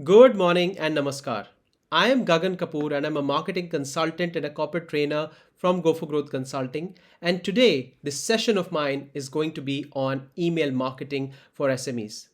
Good morning and namaskar. I am Gagan Kapoor and I'm a marketing consultant and a corporate trainer from Go for Growth Consulting. And today, this session of mine is going to be on email marketing for SMEs.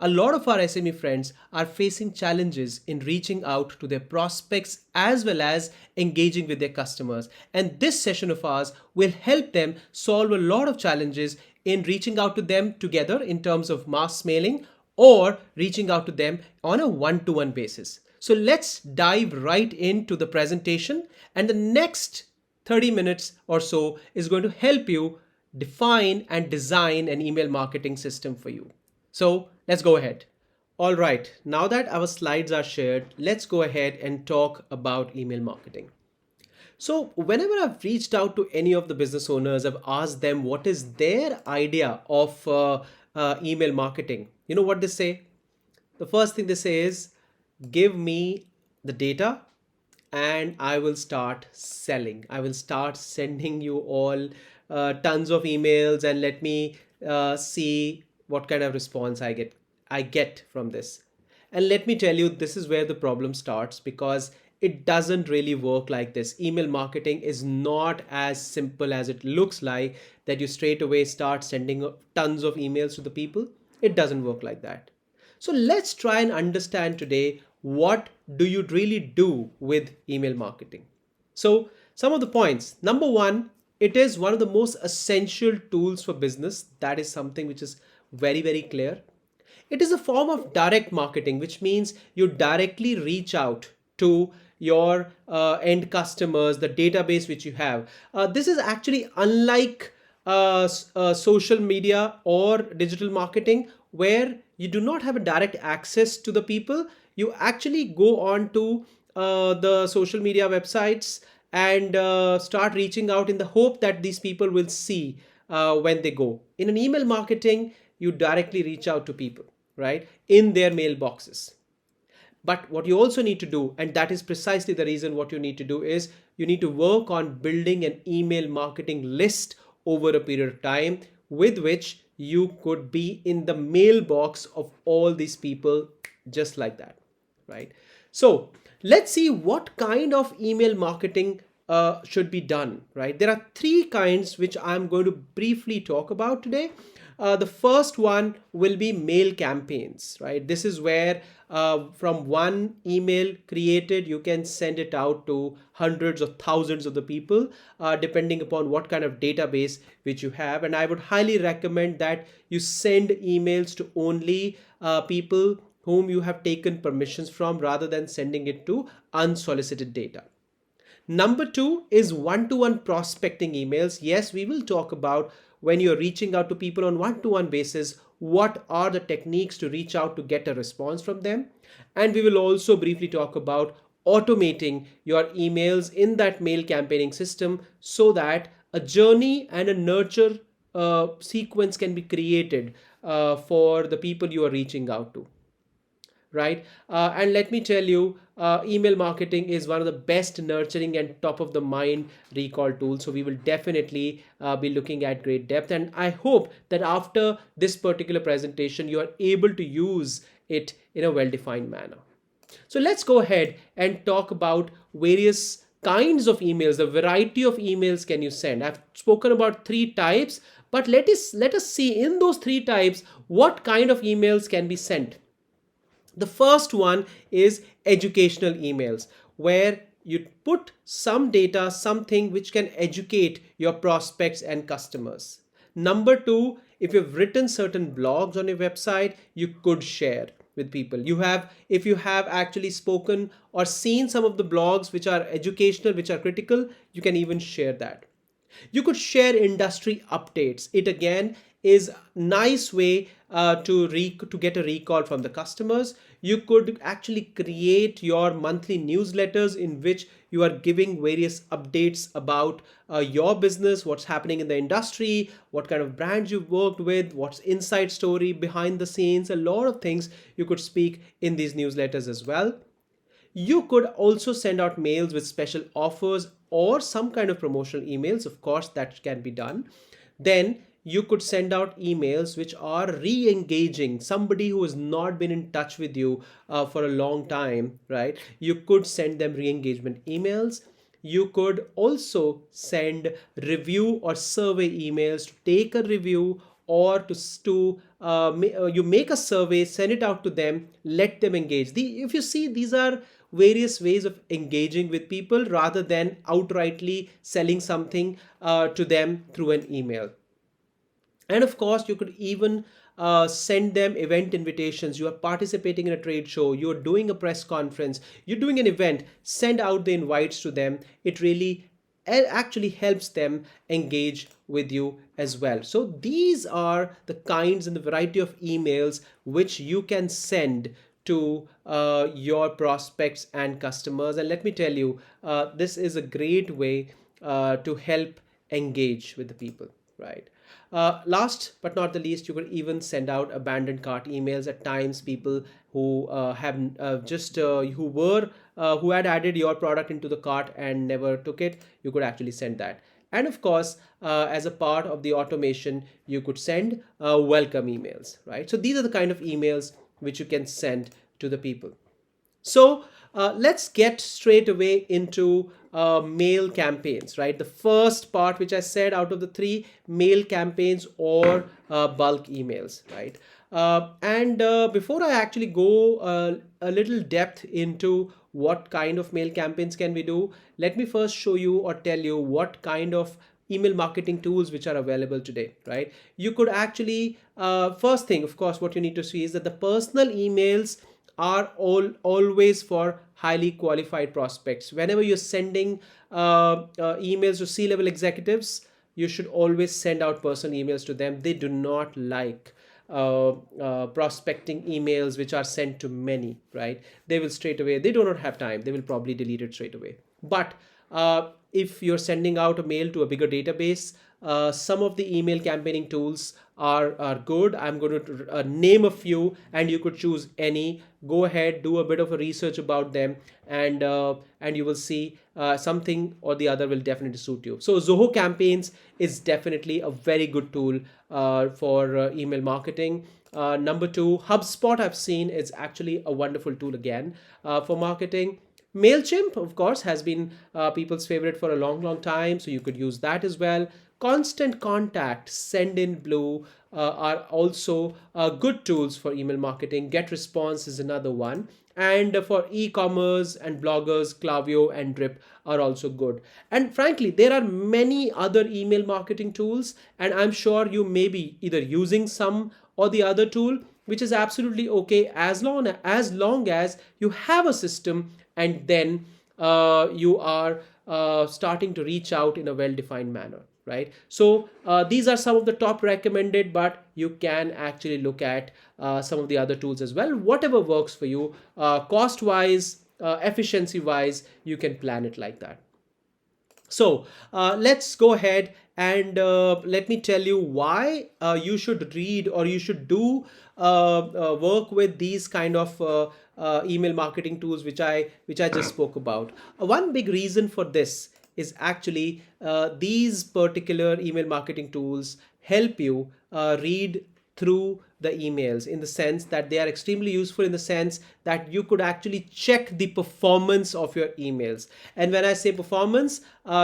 A lot of our SME friends are facing challenges in reaching out to their prospects as well as engaging with their customers. And this session of ours will help them solve a lot of challenges in reaching out to them together in terms of mass mailing or reaching out to them on a one-to-one basis. So let's dive right into the presentation, and the next 30 minutes or so is going to help you define and design an email marketing system for you. So let's go ahead. All right, now that our slides are shared, let's go ahead and talk about email marketing. So whenever I've reached out to any of the business owners, I've asked them what is their idea of email marketing. You know what they say? The first thing they say is, give me the data and I will start selling. I will start sending you all tons of emails and let me see what kind of response I get from this. And let me tell you, this is where the problem starts because it doesn't really work like this. Email marketing is not as simple as it looks like that you straight away start sending tons of emails to the people. It doesn't work like that. So let's try and understand today, what do you really do with email marketing? So some of the points. Number one, it is one of the most essential tools for business. That is something which is very, very clear. It is a form of direct marketing, which means you directly reach out to your end customers, the database which you have. This is actually unlike social media or digital marketing, where you do not have a direct access to the people. You actually go on to the social media websites and start reaching out in the hope that these people will see when they go. In an email marketing, you directly reach out to people, right, in their mailboxes. But what you also need to do, and that is precisely the reason what you need to do, is you need to work on building an email marketing list over a period of time with which you could be in the mailbox of all these people just like that, right? So let's see what kind of email marketing should be done, right? There are three kinds which I'm going to briefly talk about today. The first one will be mail campaigns, right? This is where from one email created, you can send it out to hundreds or thousands of the people, depending upon what kind of database which you have. And I would highly recommend that you send emails to only people whom you have taken permissions from, rather than sending it to unsolicited data. Number two is one-to-one prospecting emails. Yes, we will talk about when you're reaching out to people on one-to-one basis, what are the techniques to reach out to get a response from them. And we will also briefly talk about automating your emails in that mail campaigning system so that a journey and a nurture sequence can be created for the people you are reaching out to, right? And let me tell you, email marketing is one of the best nurturing and top of the mind recall tools. So we will definitely be looking at great depth. And I hope that after this particular presentation, you are able to use it in a well-defined manner. So let's go ahead and talk about various kinds of emails, the variety of emails can you send. I've spoken about three types, but let us see in those three types what kind of emails can be sent. The first one is educational emails, where you put some data, something which can educate your prospects and customers. Number two, if you've written certain blogs on your website, you could share with people. If you have actually spoken or seen some of the blogs which are educational, which are critical, you can even share that. You could share industry updates. It again is nice way to get a recall from the customers. You could actually create your monthly newsletters in which you are giving various updates about your business, what's happening in the industry, what kind of brands you've worked with, what's inside story behind the scenes. A lot of things you could speak in these newsletters as well. You could also send out mails with special offers or some kind of promotional emails. Of course, that can be done. Then you could send out emails which are re-engaging somebody who has not been in touch with you for a long time, right? You could send them re-engagement emails. You could also send review or survey emails to take a review, or you make a survey, send it out to them, let them engage. If you see, these are various ways of engaging with people rather than outrightly selling something to them through an email. And of course, you could even send them event invitations. You are participating in a trade show, you're doing a press conference, you're doing an event, send out the invites to them. It really actually helps them engage with you as well. So these are the kinds and the variety of emails which you can send to your prospects and customers. And let me tell you, this is a great way to help engage with the people, right? Last but not the least, you could even send out abandoned cart emails. At times, people who have just who had added your product into the cart and never took it, you could actually send that. And of course, as a part of the automation, you could send welcome emails, right? So these are the kind of emails which you can send to the people. So let's get straight away into mail campaigns, right? The first part, which I said out of the three, mail campaigns or bulk emails, right? And before I actually go a little depth into what kind of mail campaigns can we do, let me first show you or tell you what kind of email marketing tools which are available today, right? You could actually, first thing, of course, what you need to see is that the personal emails are always for highly qualified prospects. Whenever you're sending emails to C-level executives, you should always send out personal emails to them. They do not like prospecting emails which are sent to many, right? They will straight away, they do not have time, they will probably delete it straight away. But if you're sending out a mail to a bigger database, some of the email campaigning tools are good. I'm going to name a few, and you could choose any. Go ahead, do a bit of a research about them, and you will see something or the other will definitely suit you. So Zoho Campaigns is definitely a very good tool for email marketing. Number two, HubSpot I've seen is actually a wonderful tool again for marketing. MailChimp, of course, has been people's favorite for a long time, so you could use that as well. Constant Contact, Sendinblue are also good tools for email marketing. GetResponse is another one. And for e-commerce and bloggers, Klaviyo and Drip are also good. And frankly, there are many other email marketing tools, and I'm sure you may be either using some or the other tool, which is absolutely okay as long as you have a system, and then you are starting to reach out in a well-defined manner, right? So these are some of the top recommended, but you can actually look at some of the other tools as well. Whatever works for you, cost wise, efficiency wise, you can plan it like that. So let's go ahead and let me tell you why you should read or you should do work with these kind of email marketing tools which I just spoke about. One big reason for this is actually these particular email marketing tools help you read through the emails, in the sense that they are extremely useful, in the sense that you could actually check the performance of your emails. And when I say performance,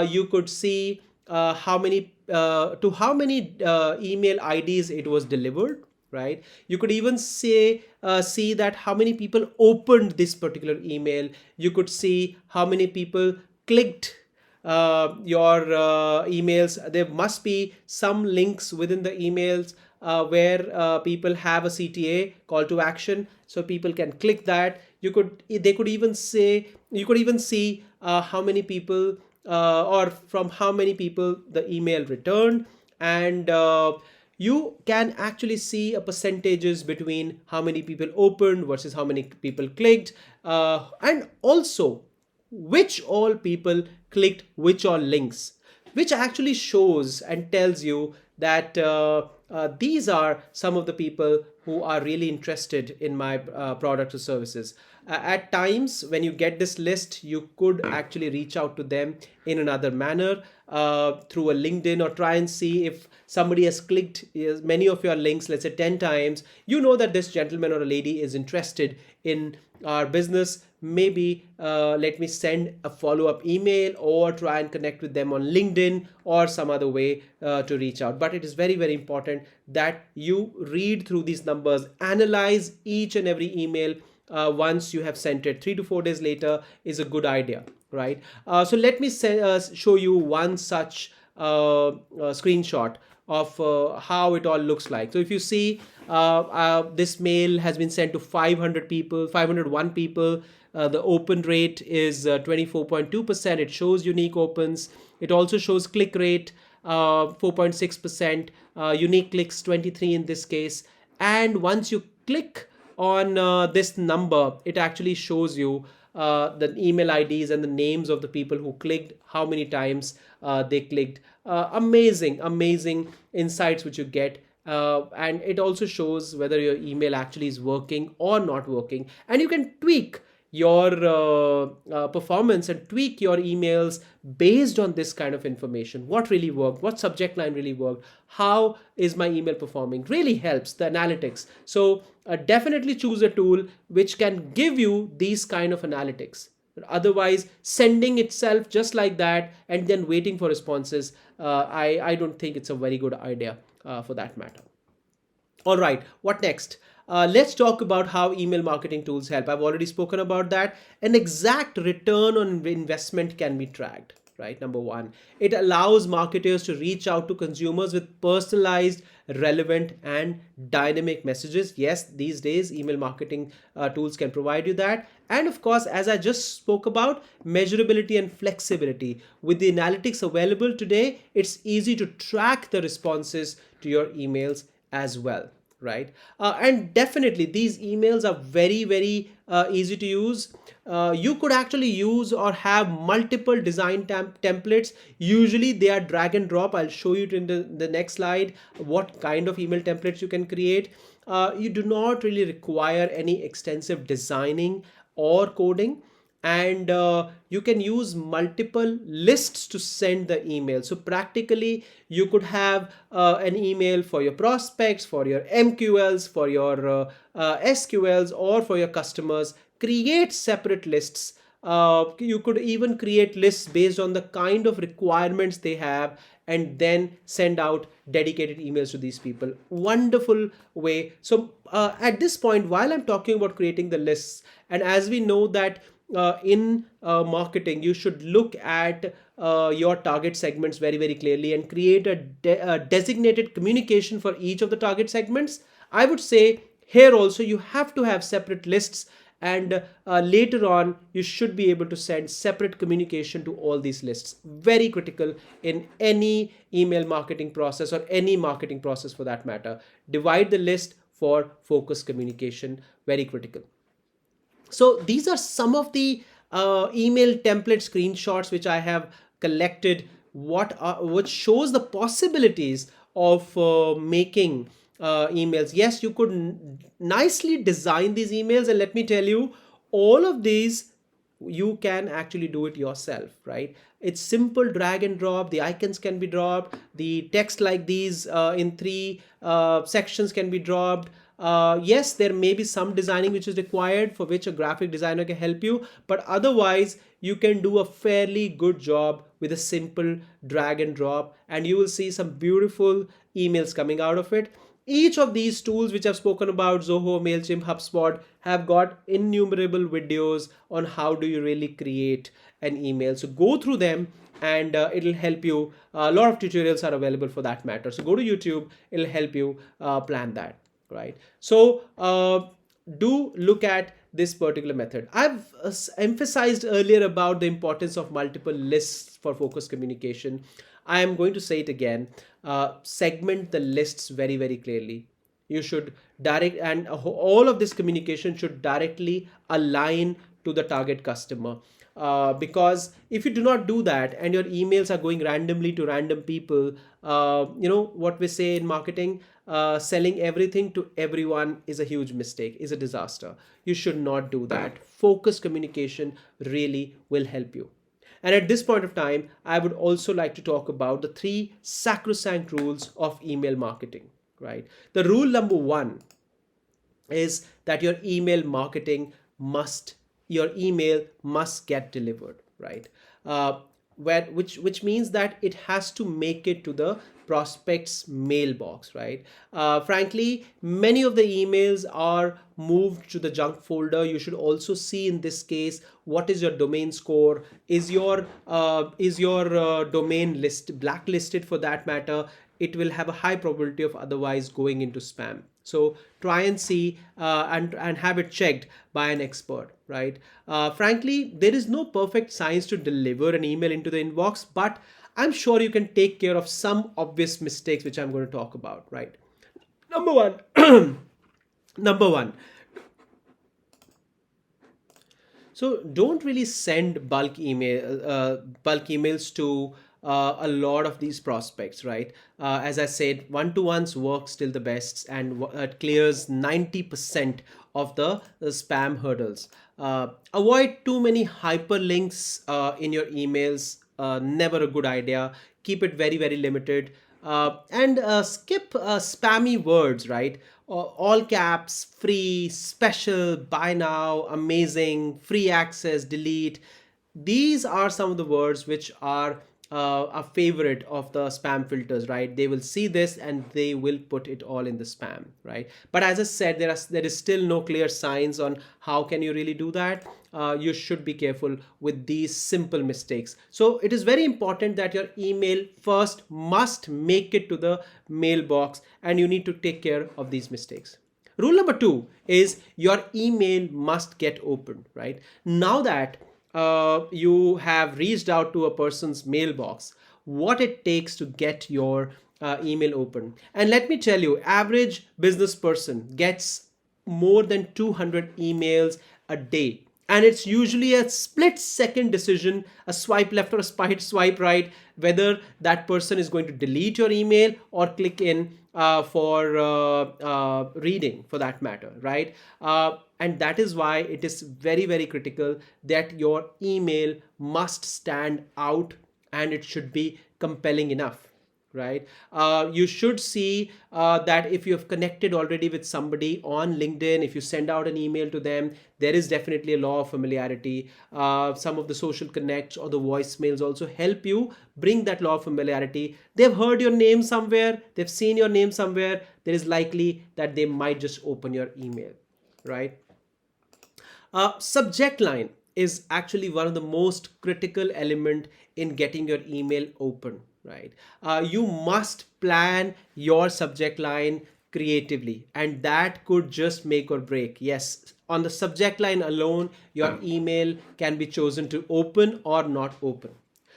you could see how many email IDs it was delivered, right? You could even see that how many people opened this particular email. You could see how many people clicked your emails. There must be some links within the emails where people have a CTA, call to action, so people can click that. You could even see how many people or from how many people the email returned, and you can actually see a percentages between how many people opened versus how many people clicked, and also which all people clicked which all links, which actually shows and tells you that these are some of the people who are really interested in my product or services. At times, when you get this list, you could actually reach out to them in another manner through a LinkedIn, or try and see if somebody has clicked many of your links, let's say 10 times. You know that this gentleman or a lady is interested in our business. Maybe let me send a follow-up email, or try and connect with them on LinkedIn or some other way to reach out. But it is very, very important that you read through these numbers, analyze each and every email once you have sent it. 3 to 4 days later is a good idea, right? So let me show you one such screenshot of how it all looks like. So if you see, this mail has been sent to 500 people, 501 people. The open rate is 24.2%. It shows unique opens. It also shows click rate 4.6%, unique clicks 23 in this case. And once you click on this number, it actually shows you the email IDs and the names of the people who clicked, how many times they clicked. Amazing, amazing insights which you get. And it also shows whether your email actually is working or not working. And you can tweak your performance and tweak your emails based on this kind of information. What really worked, what subject line really worked, how is my email performing, really helps the analytics. So definitely choose a tool which can give you these kind of analytics. Otherwise, sending itself just like that and then waiting for responses, I don't think it's a very good idea for that matter. All right, what next? Let's talk about how email marketing tools help. I've already spoken about that. An exact return on investment can be tracked, right? Number one, it allows marketers to reach out to consumers with personalized, relevant, and dynamic messages. Yes, these days, email marketing tools can provide you that. And of course, as I just spoke about, measurability and flexibility. With the analytics available today, it's easy to track the responses to your emails as well, right? And definitely these emails are very, very easy to use. You could actually use or have multiple design templates. Usually they are drag and drop. I'll show you in the next slide what kind of email templates you can create. You do not really require any extensive designing or coding. And you can use multiple lists to send the email. So practically you could have an email for your prospects, for your MQLs, for your SQLs, or for your customers. Create separate lists. You could even create lists based on the kind of requirements they have, and then send out dedicated emails to these people. Wonderful way. So at this point, while I'm talking about creating the lists, and as we know that in marketing, you should look at your target segments very, very clearly and create a designated communication for each of the target segments. I would say here also you have to have separate lists, and later on you should be able to send separate communication to all these lists. Very critical in any email marketing process, or any marketing process for that matter. Divide the list for focused communication. Very critical. So these are some of the email template screenshots which I have collected, which shows the possibilities of making emails. Yes, you could nicely design these emails, and let me tell you, all of these you can actually do it yourself, right? It's simple drag and drop. The icons can be dropped. The text like these in three sections can be dropped. Yes, there may be some designing which is required, for which a graphic designer can help you, but otherwise you can do a fairly good job with a simple drag and drop, and you will see some beautiful emails coming out of it. Each of these tools which I've spoken about, Zoho, MailChimp, HubSpot, have got innumerable videos on how do you really create an email. So go through them, and it'll help you. A lot of tutorials are available for that matter. So go to YouTube, it'll help you plan that, right? So do look at this particular method. I've emphasized earlier about the importance of multiple lists for focused communication. I am going to say it again. Segment the lists very, very clearly. You should direct, and all of this communication should directly align to the target customer. Because if you do not do that, and your emails are going randomly to random people, you know what we say in marketing, selling everything to everyone is a huge mistake, is a disaster. You should not do that. Focused communication really will help you. And at this point of time, I would also like to talk about the three sacrosanct rules of email marketing, right? The rule number one is that your email must get delivered, right? Which means that it has to make it to the prospect's mailbox, right? Frankly, many of the emails are moved to the junk folder. You should also see in this case what is your domain score. Is your domain list blacklisted? For that matter, it will have a high probability of otherwise going into spam. So try and see and have it checked by an expert, right? Frankly, there is no perfect science to deliver an email into the inbox, but I'm sure you can take care of some obvious mistakes which I'm going to talk about, right? Number one, number one, so don't really send bulk emails to a lot of these prospects, right? As I said, one-to-ones work still the best, and it clears 90% of the spam hurdles. Avoid too many hyperlinks in your emails. Never a good idea. Keep it very, very limited. And skip spammy words, right? All caps, free, special, buy now, amazing, free access, delete. These are some of the words which are a favorite of the spam filters, right? They will see this and they will put it all in the spam, right? But as I said, there is still no clear signs on how can you really do that. You should be careful with these simple mistakes. So it is very important that your email first must make it to the mailbox, and you need to take care of these mistakes. Rule number two is your email must get opened, right? Now that you have reached out to a person's mailbox, what it takes to get your email open. And let me tell you, average business person gets more than 200 emails a day. And it's usually a split second decision, a swipe left or a swipe right, whether that person is going to delete your email or click in for reading, for that matter, right? And that is why it is very, very critical that your email must stand out and it should be compelling enough, right? You should see that if you have connected already with somebody on LinkedIn, if you send out an email to them, there is definitely a law of familiarity. Some of the social connects or the voicemails also help you bring that law of familiarity. They've heard your name somewhere, they've seen your name somewhere. There is likely that they might just open your email, right? Subject line is actually one of the most critical element in getting your email open, right? You must plan your subject line creatively, and that could just make or break. Yes, on the subject line alone, your email can be chosen to open or not open.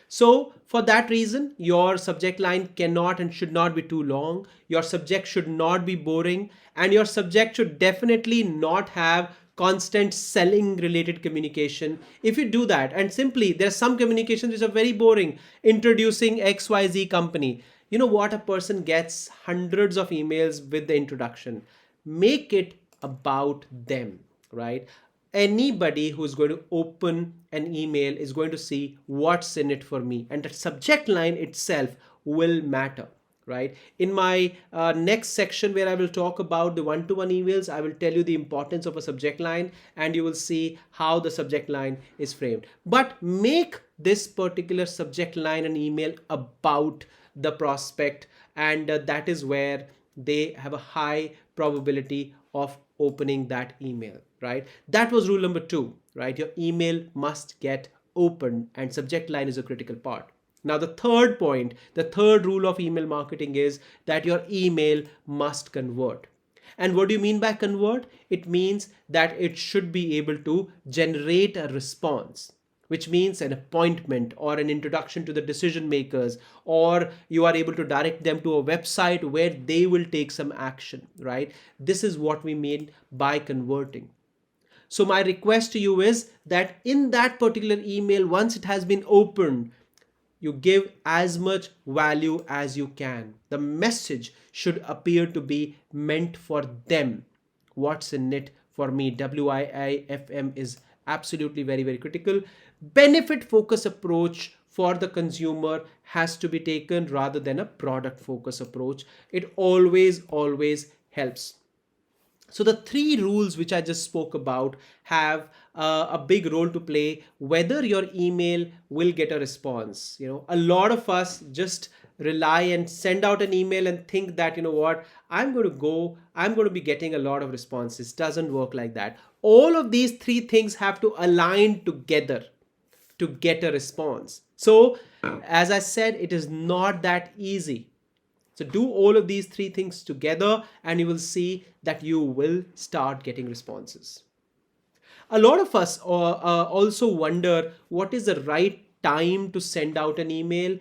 So for that reason, your subject line cannot and should not be too long. Your subject should not be boring, and your subject should definitely not have constant selling related communication. If you do that, and simply there's some communications which are very boring, introducing XYZ company. You know what? A person gets hundreds of emails with the introduction. Make it about them, right? Anybody who's going to open an email is going to see what's in it for me, and the subject line itself will matter, right? In my next section where I will talk about the one-to-one emails, I will tell you the importance of a subject line, and you will see how the subject line is framed. But make this particular subject line an email about the prospect, and that is where they have a high probability of opening that email, right? That was rule number two, right? Your email must get opened, and subject line is a critical part. Now, the third point, the third rule of email marketing is that your email must convert. And what do you mean by convert? It means that it should be able to generate a response, which means an appointment or an introduction to the decision makers, or you are able to direct them to a website where they will take some action, right? This is what we mean by converting. So my request to you is that in that particular email, once it has been opened, you give as much value as you can. The message should appear to be meant for them. What's in it for me? WIIFM is absolutely very, very critical. Benefit focus approach for the consumer has to be taken rather than a product focus approach. It always helps. So the three rules which I just spoke about have a big role to play whether your email will get a response. A lot of us just rely and send out an email and think that, what, I'm going to be getting a lot of responses. Doesn't work like that. All of these three things have to align together to get a response. So as I said, it is not that easy. So do all of these three things together and you will see that you will start getting responses. A lot of us also wonder what is the right time to send out an email.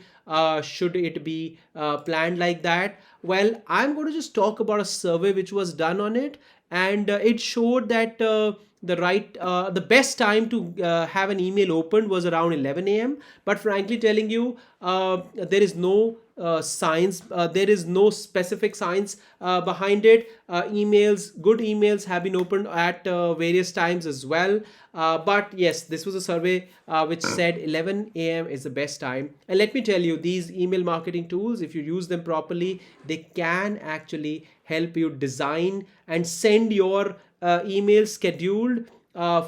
Should it be planned like that? Well, I'm going to just talk about a survey which was done on it, and it showed that the best time to have an email opened was around 11 a.m. But frankly telling you, there is no science, there is no specific science behind it. Good emails have been opened at various times as well. But yes, this was a survey which said 11 a.m. is the best time. And let me tell you, these email marketing tools, if you use them properly, they can actually help you design and send your email scheduled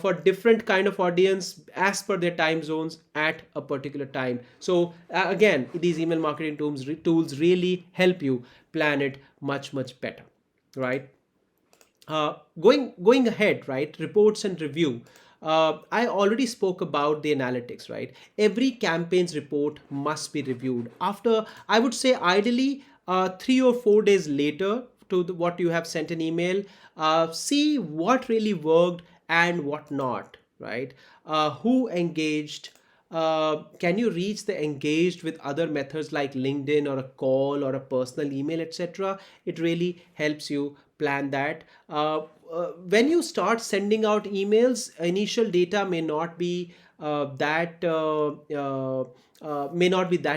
for different kind of audience as per their time zones at a particular time. So again, these email marketing tools really help you plan it much better, right? Going ahead, right? Reports and review. I already spoke about the analytics, right? Every campaign's report must be reviewed after, I would say, ideally 3 or 4 days later to what you have sent an email. See what really worked and what not, right? Who engaged? Can you reach the engaged with other methods like LinkedIn or a call or a personal email, etc.? It really helps you plan that. When you start sending out emails, initial data may not be that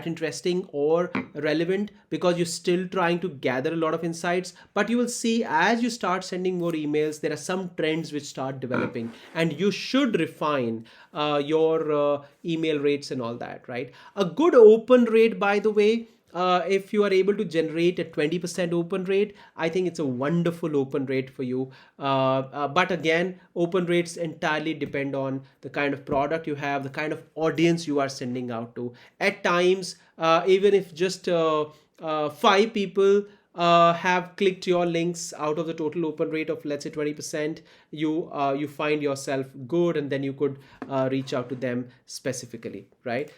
interesting or relevant because you're still trying to gather a lot of insights. But you will see as you start sending more emails, there are some trends which start developing, and you should refine your email rates and all that, right? A good open rate, by the way, if you are able to generate a 20% open rate, I think it's a wonderful open rate for you. But again, open rates entirely depend on the kind of product you have, the kind of audience you are sending out to. At times, even if just 5 people have clicked your links out of the total open rate of, let's say, 20%, you find yourself good, and then you could reach out to them specifically, right?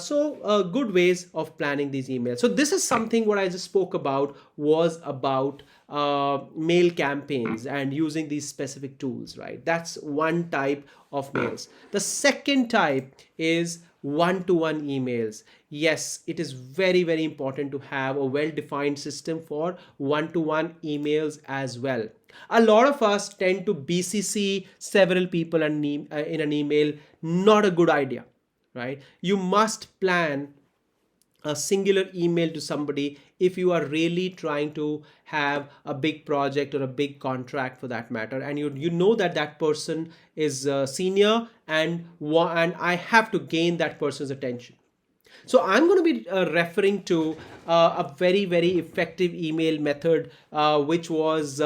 So good ways of planning these emails. So this is something what I just spoke about was about mail campaigns and using these specific tools, right? That's one type of mails. The second type is one-to-one emails. Yes, it is very important to have a well-defined system for one-to-one emails as well. A lot of us tend to BCC several people in an email. Not a good idea, right? You must plan a singular email to somebody if you are really trying to have a big project or a big contract for that matter, and you know that person is senior, and I have to gain that person's attention. So I'm going to be referring to a very effective email method which was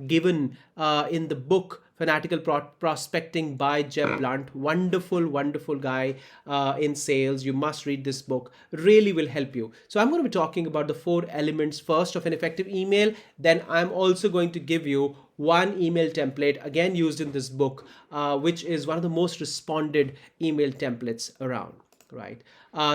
given in the book Fanatical Prospecting by Jeb Blunt. Wonderful guy in sales. You must read this book. Really will help you. So I'm going to be talking about the 4 elements first of an effective email. Then I'm also going to give you one email template again used in this book, which is one of the most responded email templates around. Right.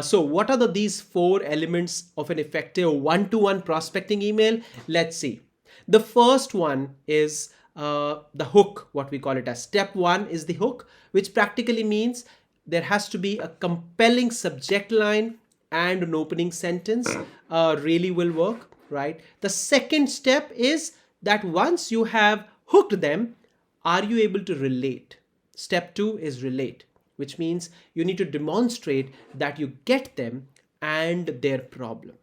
So what are these 4 elements of an effective one-to-one prospecting email? Let's see. The first one is the hook, what we call it as. Step 1 is the hook, which practically means there has to be a compelling subject line and an opening sentence. Really will work, right? The second step is that once you have hooked them, are you able to relate? Step 2 is relate, which means you need to demonstrate that you get them and their problem.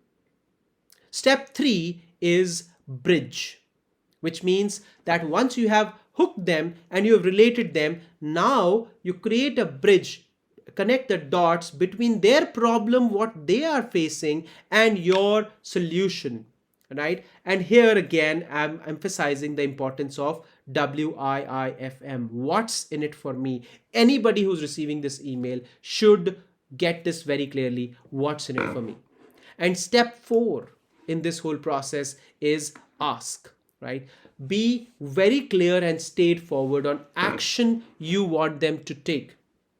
Step 3 is bridge, which means that once you have hooked them and you have related them, now you create a bridge, connect the dots between their problem, what they are facing, and your solution, right? And here again, I'm emphasizing the importance of WIIFM. What's in it for me? Anybody who's receiving this email should get this very clearly. What's in it for me? And step 4 in this whole process is ask, right? Be very clear and straightforward on action you want them to take.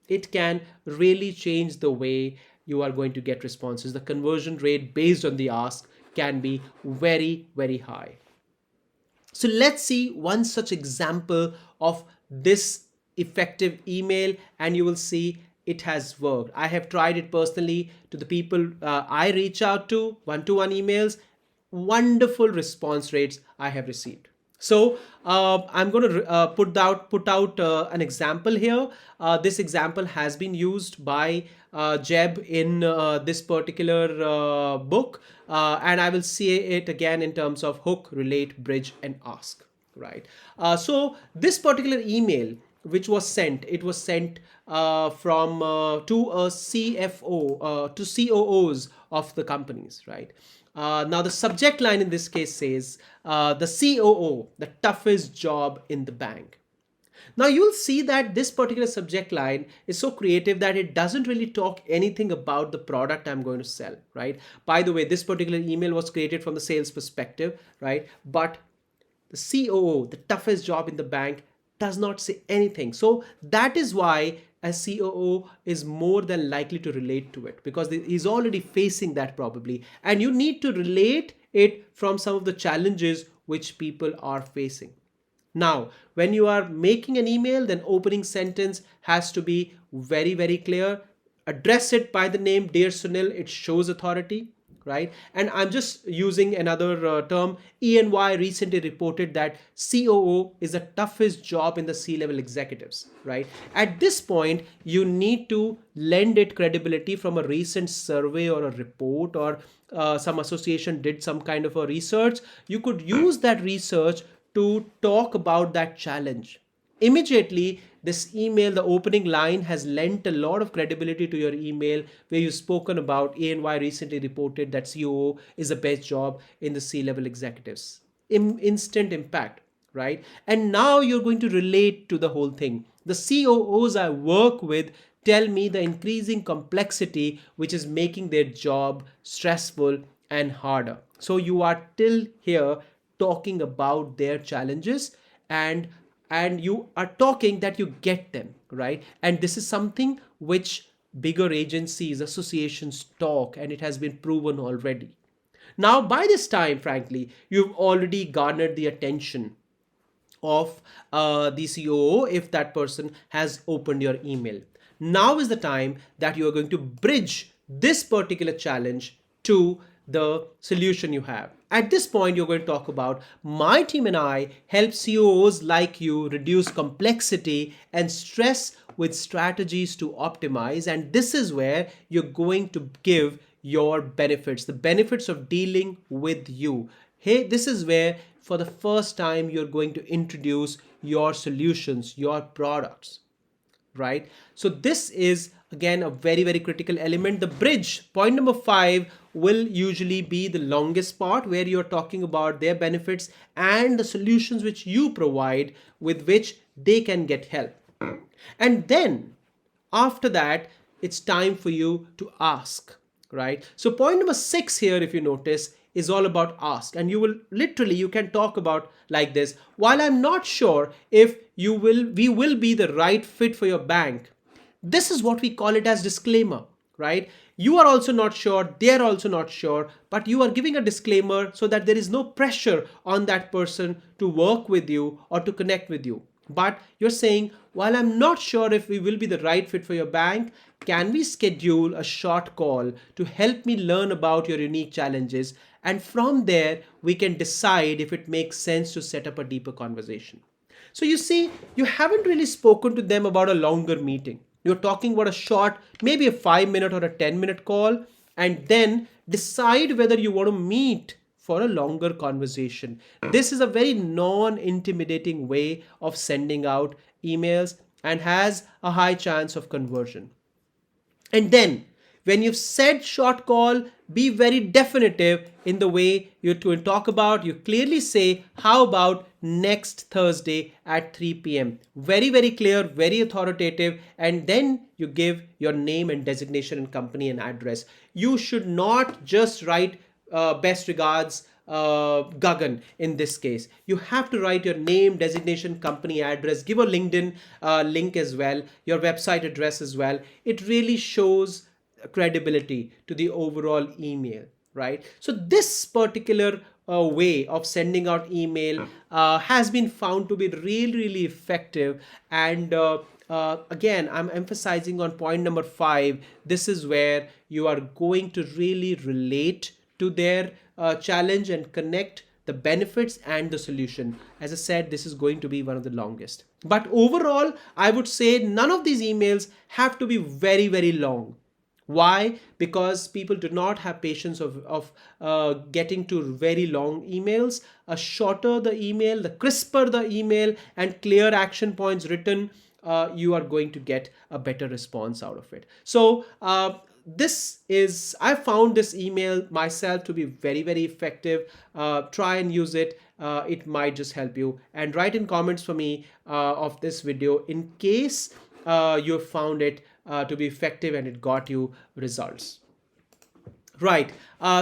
It can really change the way you are going to get responses. The conversion rate based on the ask can be very, very high. So let's see one such example of this effective email, and you will see it has worked. I have tried it personally to the people I reach out to, one-to-one emails. Wonderful response rates I have received. So I'm going to put out an example here. This example has been used by Jeb in this particular book, and I will see it again in terms of hook, relate, bridge, and ask. Right. So this particular email, which was sent, it was sent from to a CFO, to COOs of the companies, right? Now the subject line in this case says the COO, the toughest job in the bank. Now you'll see that this particular subject line is so creative that it doesn't really talk anything about the product I'm going to sell, right? By the way, this particular email was created from the sales perspective, right? But the COO, the toughest job in the bank, does not say anything. So that is why a COO is more than likely to relate to it, because he's already facing that probably. And you need to relate it from some of the challenges which people are facing. Now, when you are making an email, then opening sentence has to be very, very clear. Address it by the name, Dear Sunil. It shows authority, right? And I'm just using another term. EY recently reported that COO is the toughest job in the C-level executives, right? At this point, you need to lend it credibility from a recent survey or a report, or some association did some kind of a research. You could use that research to talk about that challenge. Immediately, this email, the opening line has lent a lot of credibility to your email, where you've spoken about ANY recently reported that COO is the best job in the C-level executives. Instant impact, right? And now you're going to relate to the whole thing. The COOs I work with tell me the increasing complexity which is making their job stressful and harder. So you are till here talking about their challenges, and you are talking that you get them, right? And this is something which bigger agencies, associations talk, and it has been proven already. Now by this time, frankly, you've already garnered the attention of the COO if that person has opened your email. Now is the time that you are going to bridge this particular challenge to the solution you have. At this point, you're going to talk about my team and I help COOs like you reduce complexity and stress with strategies to optimize. And this is where you're going to give your benefits, the benefits of dealing with you. Hey, this is where for the first time you're going to introduce your solutions, your products, right? So this is again a very, very critical element. The bridge, point number 5, will usually be the longest part, where you're talking about their benefits and the solutions which you provide with which they can get help. And then after that, it's time for you to ask, right? So point number 6 here, if you notice, is all about ask. And you can talk about like this: while I'm not sure if we will be the right fit for your bank. This is what we call it as disclaimer, right? You are also not sure, they are also not sure, but you are giving a disclaimer so that there is no pressure on that person to work with you or to connect with you. But you're saying, while I'm not sure if we will be the right fit for your bank, can we schedule a short call to help me learn about your unique challenges? And from there, we can decide if it makes sense to set up a deeper conversation. So you see, you haven't really spoken to them about a longer meeting. You're talking about a short, maybe a 5-minute or a 10-minute call, and then decide whether you want to meet for a longer conversation. This is a very non-intimidating way of sending out emails and has a high chance of conversion. And then when you've said short call, be very definitive in the way you talk about. You clearly say, how about next Thursday at 3 p.m. Very, very clear, very authoritative. And then you give your name and designation and company and address. You should not just write best regards, Gagan in this case. You have to write your name, designation, company address, give a LinkedIn link as well, your website address as well. It really shows credibility to the overall email, right? So this particular way of sending out email has been found to be really, really effective. And again, I'm emphasizing on point number 5. This is where you are going to really relate to their challenge and connect the benefits and the solution. As I said, this is going to be one of the longest. But overall, I would say none of these emails have to be very, very long. Why? Because people do not have patience of getting to very long emails. Shorter the email, the crisper the email, and clear action points written, you are going to get a better response out of it. So I found this email myself to be very, very effective. Try and use it. It might just help you. And write in comments for me of this video in case you found it to be effective and it got you results. Right.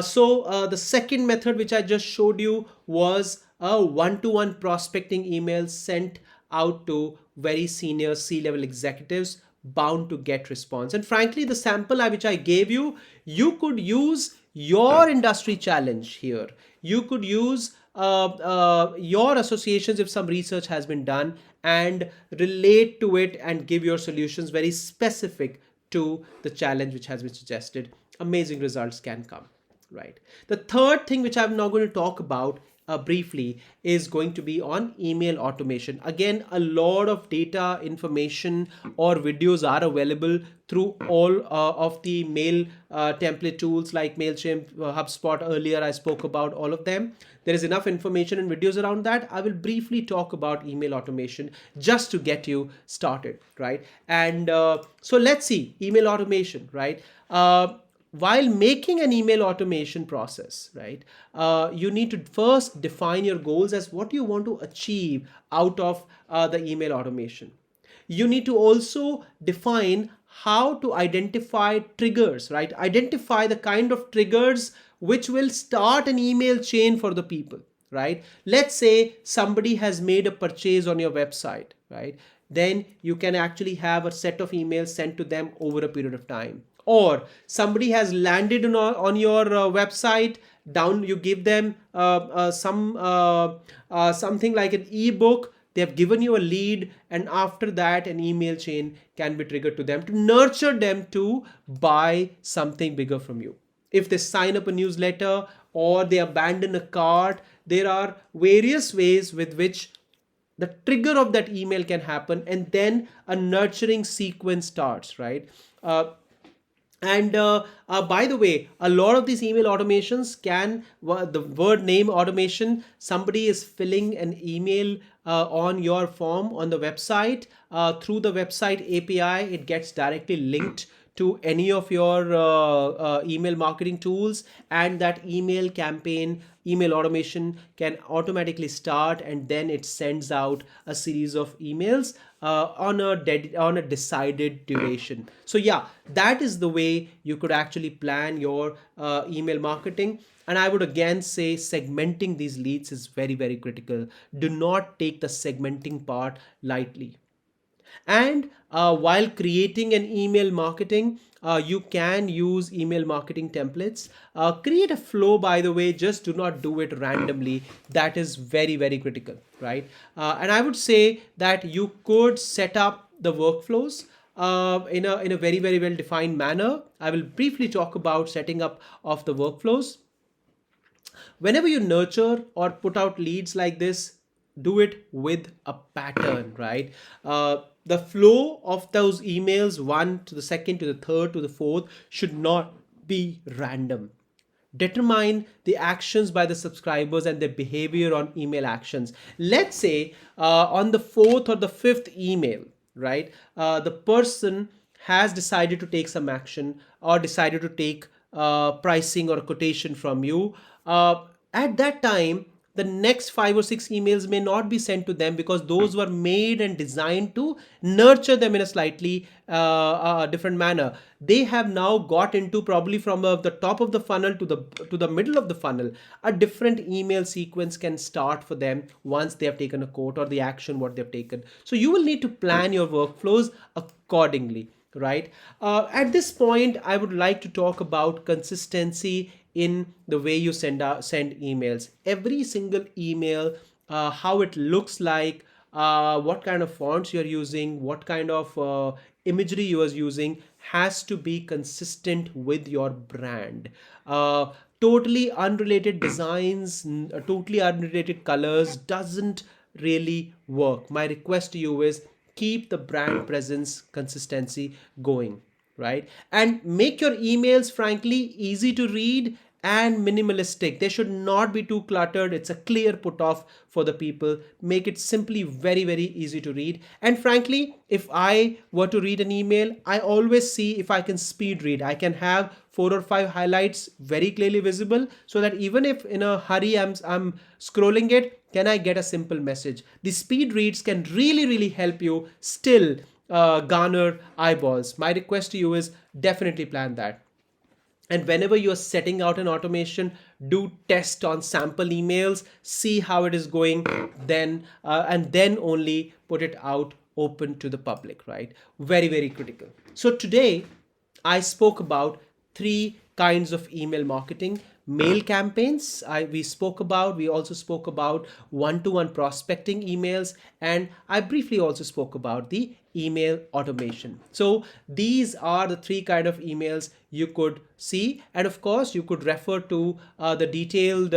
So the second method which I just showed you was a one-to-one prospecting email sent out to very senior C-level executives bound to get response. And frankly, the sample which I gave you, you could use your industry challenge here. You could use your associations if some research has been done and relate to it and give your solutions very specific to the challenge which has been suggested. Amazing results can come, right? The third thing which I'm now going to talk about briefly is going to be on email automation. Again, a lot of data, information, or videos are available through all of the mail template tools like MailChimp, HubSpot. Earlier, I spoke about all of them. There is enough information and videos around that. I will briefly talk about email automation just to get you started, right? And so let's see email automation, right? While making an email automation process, right, you need to first define your goals as what you want to achieve out of the email automation. You need to also define how to identify triggers, right? Identify the kind of triggers which will start an email chain for the people, right? Let's say somebody has made a purchase on your website, right? Then you can actually have a set of emails sent to them over a period of time. Or somebody has landed on your website, down you give them something like an ebook. They have given you a lead, and after that an email chain can be triggered to them to nurture them to buy something bigger from you. If they sign up a newsletter or they abandon a cart, there are various ways with which the trigger of that email can happen, and then a nurturing sequence starts, right? And by the way, a lot of these email automations the word name automation, somebody is filling an email on your form on the website. Through the website API, it gets directly linked to any of your email marketing tools, and that email campaign, email automation can automatically start, and then it sends out a series of emails on a decided duration. So yeah, that is the way you could actually plan your email marketing. And I would again say segmenting these leads is very, very critical. Do not take the segmenting part lightly. And while creating an email marketing, you can use email marketing templates. Create a flow, by the way, just do not do it randomly. That is very, very critical, right? And I would say that you could set up the workflows in a very, very well defined manner. I will briefly talk about setting up of the workflows. Whenever you nurture or put out leads like this, do it with a pattern, right? The flow of those emails, one to the second, to the third, to the fourth, should not be random. Determine the actions by the subscribers and their behavior on email actions. Let's say on the fourth or the fifth email, right? The person has decided to take some action or decided to take pricing or quotation from you. At that time, the next 5 or 6 emails may not be sent to them because those were made and designed to nurture them in a slightly different manner. They have now got into, probably from the top of the funnel to the middle of the funnel, a different email sequence can start for them once they have taken a quote or the action what they've taken. So you will need to plan your workflows accordingly, right? At this point, I would like to talk about consistency in the way you send emails. Every single email, how it looks like, what kind of fonts you're using, what kind of imagery you are using, has to be consistent with your brand. Totally unrelated designs, totally unrelated colors doesn't really work. My request to you is keep the brand presence consistency going, right? And make your emails frankly easy to read and minimalistic. They should not be too cluttered. It's a clear put off for the people. Make it simply very, very easy to read. And frankly, if I were to read an email, I always see if I can speed read. I can have 4 or 5 highlights very clearly visible so that even if in a hurry I'm scrolling it, can I get a simple message? The speed reads can really, really help you still garner eyeballs. My request to you is definitely plan that. And whenever you're setting out an automation, do test on sample emails, see how it is going, then and then only put it out open to the public, right? Very, very critical. So today I spoke about 3 kinds of email marketing. Mail campaigns, we also spoke about one-to-one prospecting emails, and I briefly also spoke about the email automation. So these are the 3 kind of emails you could see, and of course you could refer to the detailed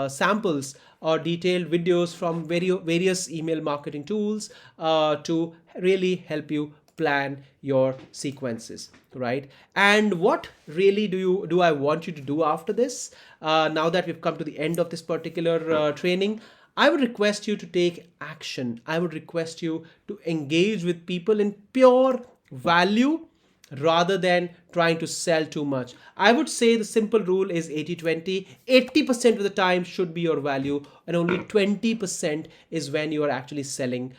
samples or detailed videos from various email marketing tools to really help you plan your sequences, right? And what really do I want you to do after this? Now that we've come to the end of this particular training, I would request you to take action. I would request you to engage with people in pure value rather than trying to sell too much. I would say the simple rule is 80-20. 80% of the time should be your value, and only 20% is when you are actually selling,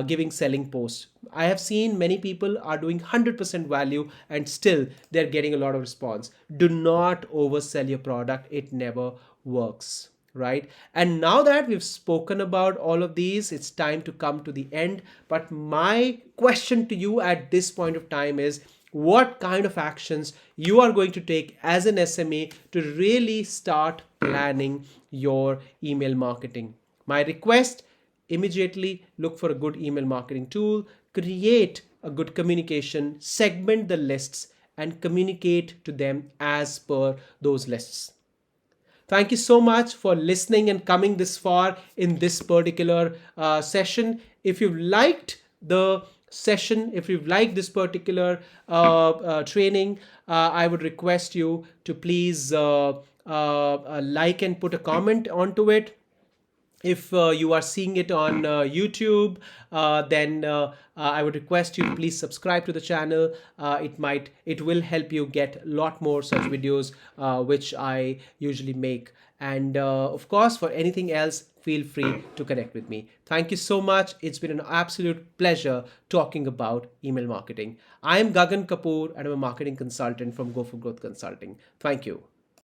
giving selling posts. I have seen many people are doing 100% value and still they're getting a lot of response. Do not oversell your product. It never works, right? And now that we've spoken about all of these, it's time to come to the end. But my question to you at this point of time is, what kind of actions you are going to take as an SME to really start planning your email marketing? My request, immediately look for a good email marketing tool, create a good communication, segment the lists, and communicate to them as per those lists. Thank you so much for listening and coming this far in this particular session. If you've liked the session, if you've liked this particular training, I would request you to please like and put a comment onto it. If you are seeing it on YouTube, then I would request you to please subscribe to the channel. It will help you get a lot more such videos which I usually make. And of course, for anything else, feel free to connect with me. Thank you so much. It's been an absolute pleasure talking about email marketing. I am Gagan Kapoor and I'm a marketing consultant from Go for Growth Consulting. Thank you.